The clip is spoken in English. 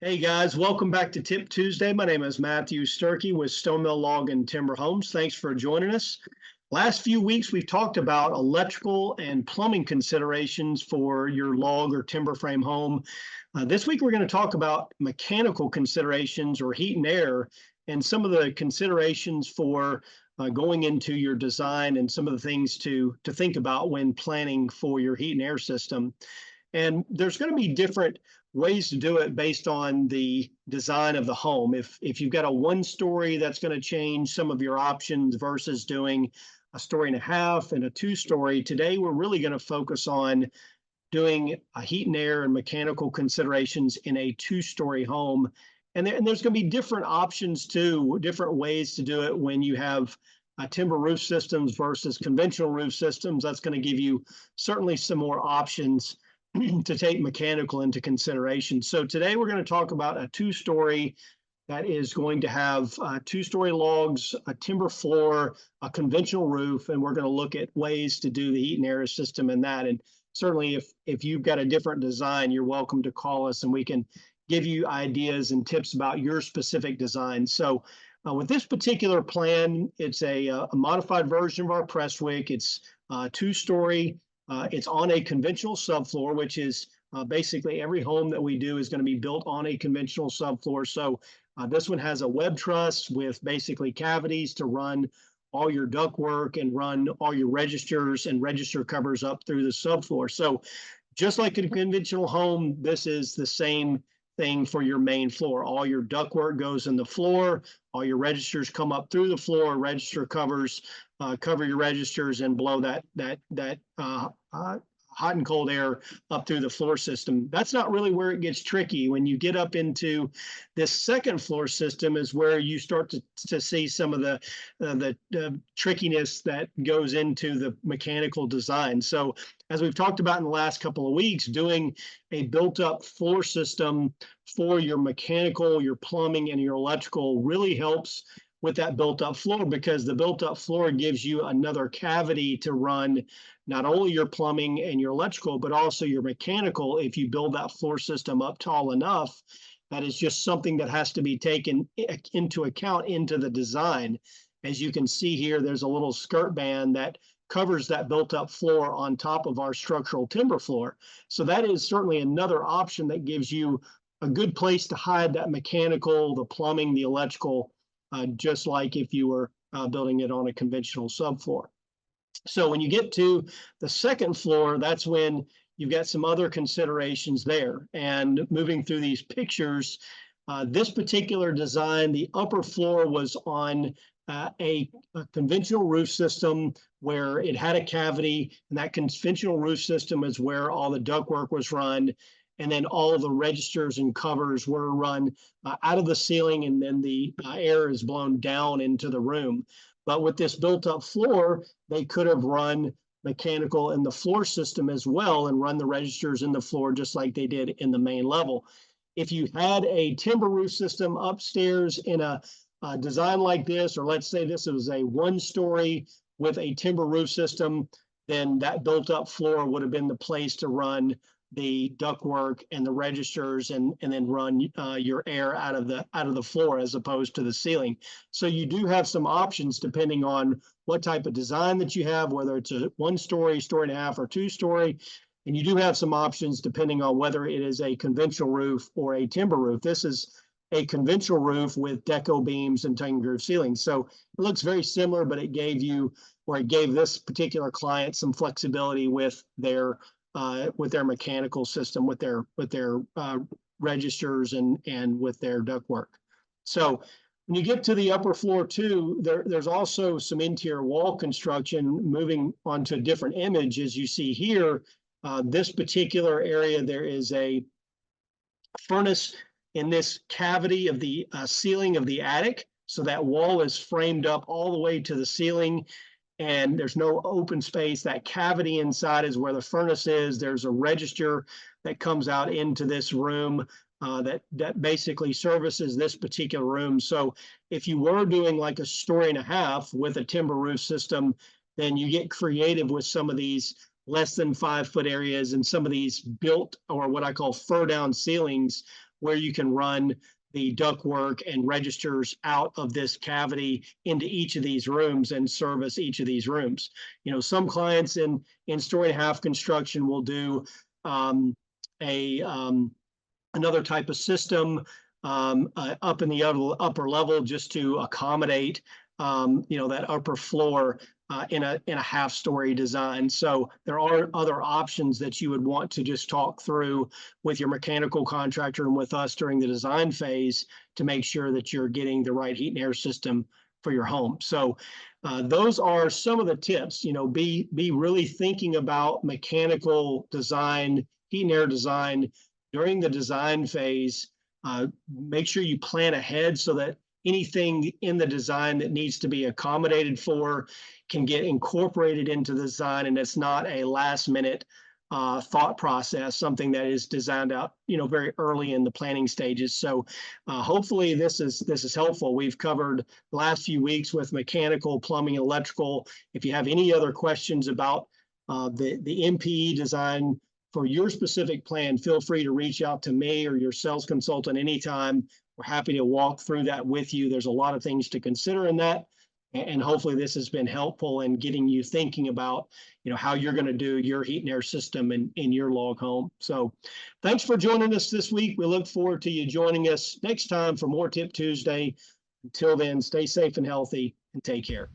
Hey guys, welcome back to Tip Tuesday. My name is Matthew Sturkey with Stone Mill Log and Timber Homes. Thanks for joining us. Last few weeks, we've talked about electrical and plumbing considerations for your log or timber frame home. This week, we're going to talk about mechanical considerations or heat and air and some of the considerations for going into your design and some of the things to think about when planning for your heat and air system. And there's going to be different ways to do it based on the design of the home. If you've got a one story, that's going to change some of your options versus doing a story and a half and a two story. Today, we're really going to focus on doing a heat and air and mechanical considerations in a two-story home. And there's going to be different options too, different ways to do it when you have timber roof systems versus conventional roof systems. That's going to give you certainly some more options to take mechanical into consideration. So today we're going to talk about a two-story that is going to have two-story logs, a timber floor, a conventional roof, and we're going to look at ways to do the heat and air system in that. And certainly if you've got a different design, you're welcome to call us and we can give you ideas and tips about your specific design. So with this particular plan, it's a modified version of our Prestwick. It's two-story. It's on a conventional subfloor, which is basically every home that we do is going to be built on a conventional subfloor. So this one has a web truss with basically cavities to run all your ductwork and run all your registers and register covers up through the subfloor. So just like a conventional home, this is the same thing for your main floor. All your ductwork goes in the floor, all your registers come up through the floor, register covers cover your registers and blow that hot and cold air up through the floor system. That's not really where it gets tricky. When you get up into this second floor system is where you start to see some of the trickiness that goes into the mechanical design. So as we've talked about in the last couple of weeks, doing a built-up floor system for your mechanical, your plumbing, and your electrical really helps with that built-up floor, because the built-up floor gives you another cavity to run not only your plumbing and your electrical, but also your mechanical. If you build that floor system up tall enough, that is just something that has to be taken into account into the design. As you can see here, there's a little skirt band that covers that built-up floor on top of our structural timber floor. So that is certainly another option that gives you a good place to hide that mechanical, the plumbing, the electrical, just like if you were building it on a conventional subfloor. So when you get to the second floor, that's when you've got some other considerations there. And moving through these pictures, this particular design, the upper floor was on a conventional roof system where it had a cavity, and that conventional roof system is where all the ductwork was run. And then all of the registers and covers were run out of the ceiling, and then the air is blown down into the room. But with this built-up floor, they could have run mechanical in the floor system as well and run the registers in the floor just like they did in the main level. If you had a timber roof system upstairs in a design like this, or let's say this was a one-story with a timber roof system, then that built-up floor would have been the place to run the ductwork and the registers, and then run your air out of the floor as opposed to the ceiling. So you do have some options depending on what type of design that you have, whether it's a one story, story and a half, or two story. And you do have some options depending on whether it is a conventional roof or a timber roof. This is a conventional roof with deco beams and tongue groove ceilings. So it looks very similar, but it gave this particular client some flexibility with their mechanical system, with their registers and with their ductwork. So when you get to the upper floor too, there's also some interior wall construction. Moving on to a different image, as you see here, this particular area, there is a furnace in this cavity of the ceiling of the attic. So that wall is framed up all the way to the ceiling, and there's no open space. That cavity inside is where the furnace is. There's a register that comes out into this room that basically services this particular room. So if you were doing like a story and a half with a timber roof system, then you get creative with some of these less than 5 foot areas and some of these built, or what I call fur down ceilings, where you can run the ductwork and registers out of this cavity into each of these rooms and service each of these rooms. Some clients in story and a half construction will do a another type of system up in the upper level just to accommodate that upper floor in a half-story design. So there are other options that you would want to just talk through with your mechanical contractor and with us during the design phase to make sure that you're getting the right heat and air system for your home. So those are some of the tips. Be really thinking about mechanical design, heat and air design during the design phase. Make sure you plan ahead so that anything in the design that needs to be accommodated for can get incorporated into the design, and it's not a last minute thought process, something that is designed out very early in the planning stages. So hopefully this is helpful. We've covered the last few weeks with mechanical, plumbing, electrical. If you have any other questions about the MPE design for your specific plan, feel free to reach out to me or your sales consultant anytime. We're happy to walk through that with you. There's a lot of things to consider in that. And hopefully this has been helpful in getting you thinking about, how you're going to do your heat and air system in your log home. So thanks for joining us this week. We look forward to you joining us next time for more Tip Tuesday. Until then, stay safe and healthy and take care.